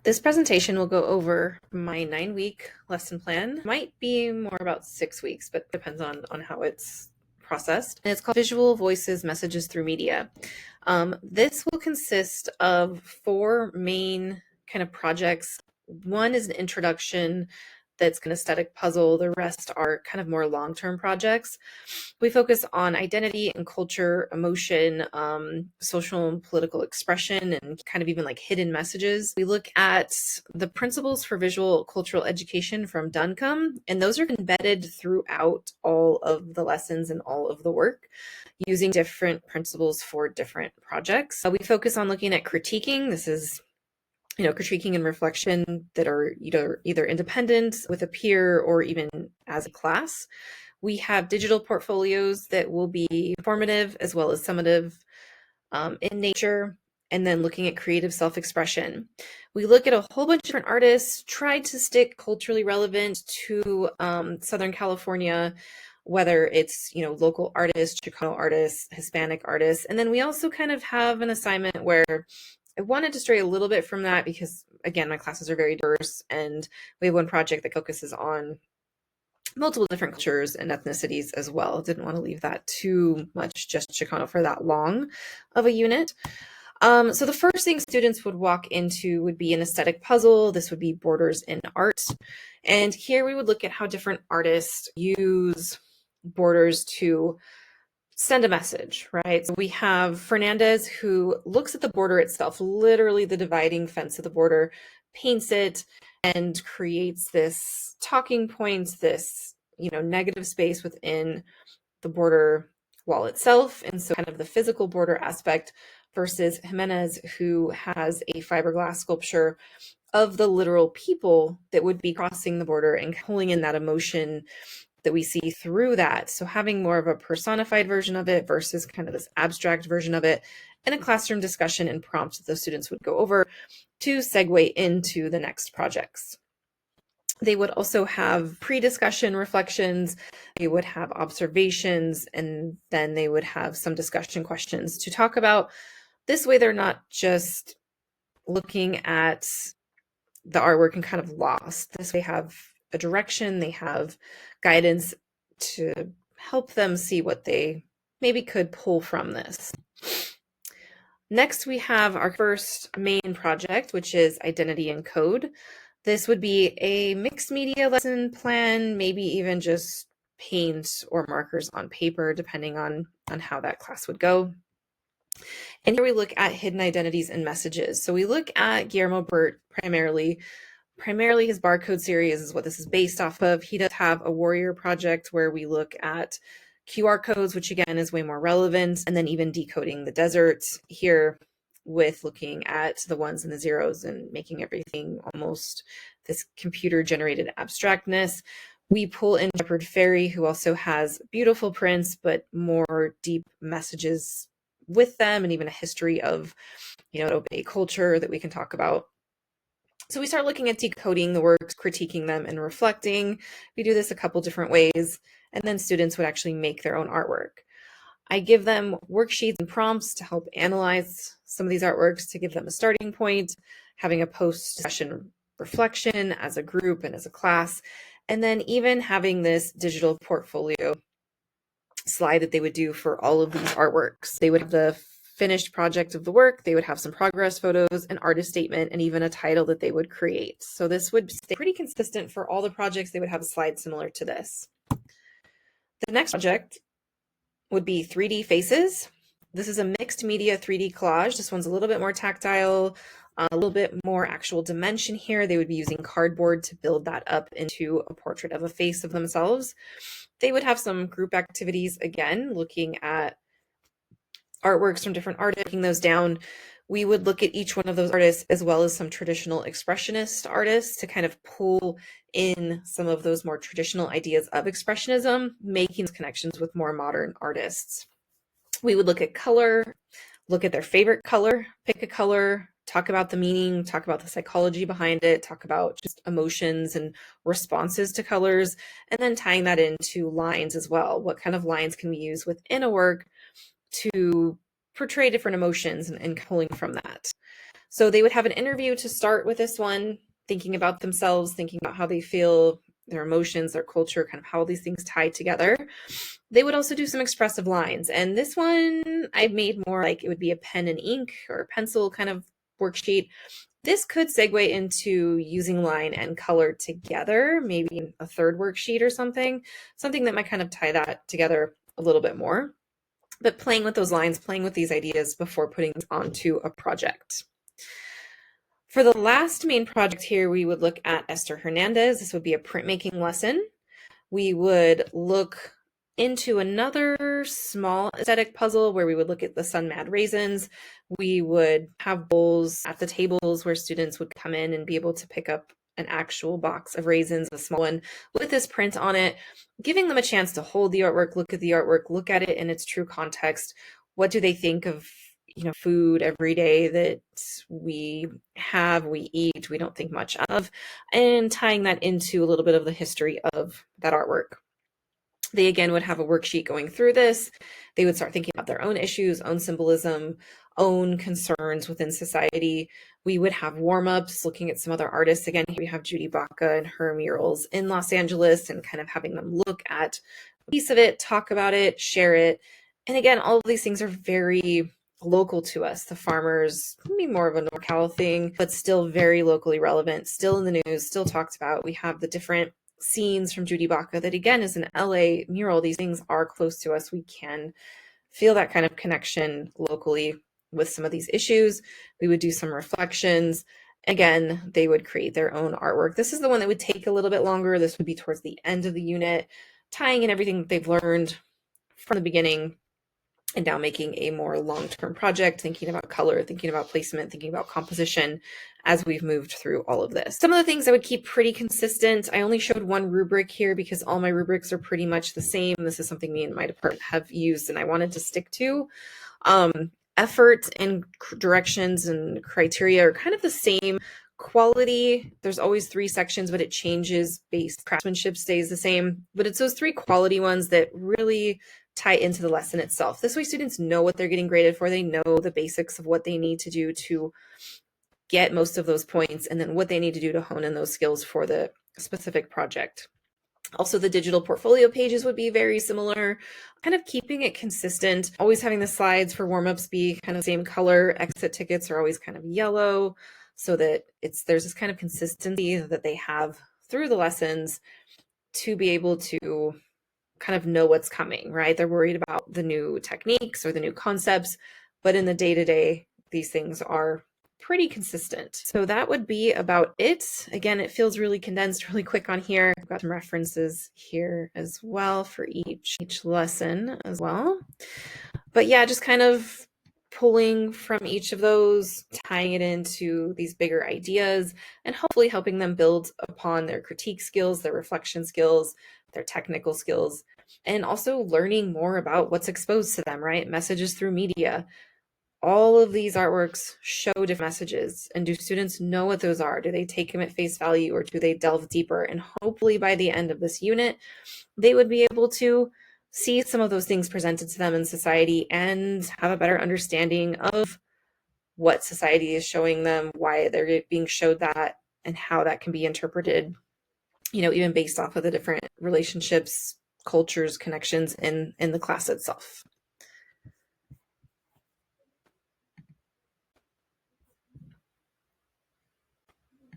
This presentation will go over my 9-week lesson plan. Might be more about 6 weeks, but depends on how it's processed. And it's called Visual Voices Messages Through Media. This will consist of 4 main kind of projects. One is an introduction that's an aesthetic puzzle. The rest are kind of more long-term projects. We focus on identity and culture, emotion, social and political expression, and kind of even like hidden messages. We look at the principles for visual cultural education from Duncombe, and those are embedded throughout all of the lessons and all of the work using different principles for different projects. We focus on looking at critiquing. This is critiquing and reflection that are either independent with a peer or even as a class. We have digital portfolios that will be formative as well as summative in nature, and then looking at creative self-expression. We look at a whole bunch of different artists, try to stick culturally relevant to Southern California, whether it's local artists, Chicano artists, Hispanic artists, and then we also kind of have an assignment where I wanted to stray a little bit from that because, again, my classes are very diverse, and we have one project that focuses on multiple different cultures and ethnicities as well. Didn't want to leave that too much just Chicano for that long of a unit. So the first thing students would walk into would be an aesthetic puzzle. This would be borders in art. And here we would look at how different artists use borders to send a message, right? So we have Fernandez, who looks at the border itself, literally the dividing fence of the border, paints it, and creates this talking points, this negative space within the border wall itself, and so kind of the physical border aspect, versus Jimenez, who has a fiberglass sculpture of the literal people that would be crossing the border and pulling in that emotion that we see through that. So having more of a personified version of it versus kind of this abstract version of it, and a classroom discussion and prompts that the students would go over to segue into the next projects. They would also have pre-discussion reflections, they would have observations, and then they would have some discussion questions to talk about. This way they're not just looking at the artwork and kind of lost. This way they have a direction, they have guidance to help them see what they maybe could pull from this. Next, we have our first main project, which is identity and code. This would be a mixed media lesson plan, maybe even just paint or markers on paper, depending on how that class would go. And here we look at hidden identities and messages. So we look at Guillermo Bert primarily his barcode series is what this is based off of. He does have a warrior project where we look at QR codes, which again is way more relevant, and then even decoding the desert here with looking at the ones and the zeros and making everything almost this computer generated abstractness. We pull in Shepard Fairey, who also has beautiful prints, but more deep messages with them, and even a history of, Obey culture that we can talk about. So we start looking at decoding the works, critiquing them, and reflecting. We do this a couple different ways, and then students would actually make their own artwork. I give them worksheets and prompts to help analyze some of these artworks, to give them a starting point, having a post-session reflection as a group and as a class, and then even having this digital portfolio slide that they would do for all of these artworks. They would have the finished project of the work, they would have some progress photos, an artist statement, and even a title that they would create. So this would stay pretty consistent for all the projects. They would have a slide similar to this. The next project would be 3D faces. This is a mixed media 3D collage. This one's a little bit more tactile, a little bit more actual dimension here. They would be using cardboard to build that up into a portrait of a face of themselves. They would have some group activities, again, looking at artworks from different artists, breaking those down. We would look at each one of those artists as well as some traditional expressionist artists to kind of pull in some of those more traditional ideas of expressionism, making connections with more modern artists. We would look at color, look at their favorite color, pick a color, talk about the meaning, talk about the psychology behind it, talk about just emotions and responses to colors, and then tying that into lines as well. What kind of lines can we use within a work to portray different emotions and pulling from that? So they would have an interview to start with this one, thinking about themselves, thinking about how they feel, their emotions, their culture, kind of how these things tie together. They would also do some expressive lines. And this one I made more like it would be a pen and ink or pencil kind of worksheet. This could segue into using line and color together, maybe a third worksheet or something that might kind of tie that together a little bit more. But playing with those lines, playing with these ideas before putting them onto a project. For the last main project here, we would look at Esther Hernandez. This would be a printmaking lesson. We would look into another small aesthetic puzzle where we would look at the Sun Mad raisins. We would have bowls at the tables where students would come in and be able to pick up an actual box of raisins, a small one, with this print on it, giving them a chance to hold the artwork, look at the artwork, look at it in its true context. What do they think of food every day that we have, we eat, we don't think much of, and tying that into a little bit of the history of that artwork. They again would have a worksheet going through this. They would start thinking about their own issues, own symbolism, own concerns within society. We would have warm-ups looking at some other artists. Again, here we have Judy Baca and her murals in Los Angeles and kind of having them look at a piece of it, talk about it, share it. And again, all of these things are very local to us. The farmers, maybe more of a NorCal thing, but still very locally relevant, still in the news, still talked about. We have the different scenes from Judy Baca that again is an LA mural. These things are close to us. We can feel that kind of connection locally with some of these issues. We would do some reflections. Again, they would create their own artwork. This is the one that would take a little bit longer. This would be towards the end of the unit, tying in everything that they've learned from the beginning and now making a more long-term project, thinking about color, thinking about placement, thinking about composition as we've moved through all of this. Some of the things I would keep pretty consistent. I only showed one rubric here because all my rubrics are pretty much the same. This is something me and my department have used and I wanted to stick to. Effort and directions and criteria are kind of the same. Quality, there's always 3 sections, but it changes based. Craftsmanship stays the same, but it's those 3 quality ones that really tie into the lesson itself. This way students know what they're getting graded for. They know the basics of what they need to do to get most of those points and then what they need to do to hone in those skills for the specific project. Also, the digital portfolio pages would be very similar, kind of keeping it consistent, always having the slides for warm-ups be kind of the same color. Exit tickets are always kind of yellow so that there's this kind of consistency that they have through the lessons to be able to kind of know what's coming, right? They're worried about the new techniques or the new concepts, but in the day-to-day, these things are pretty consistent. So that would be about it. Again, it feels really condensed, really quick on here. I've got some references here as well for each lesson as well. But yeah, just kind of pulling from each of those, tying it into these bigger ideas, and hopefully helping them build upon their critique skills, their reflection skills, their technical skills, and also learning more about what's exposed to them, right? Messages through media. All of these artworks show different messages, and do students know what those are? Do they take them at face value or do they delve deeper? And hopefully by the end of this unit, they would be able to see some of those things presented to them in society and have a better understanding of what society is showing them, why they're being showed that, and how that can be interpreted, even based off of the different relationships, cultures, connections in the class itself.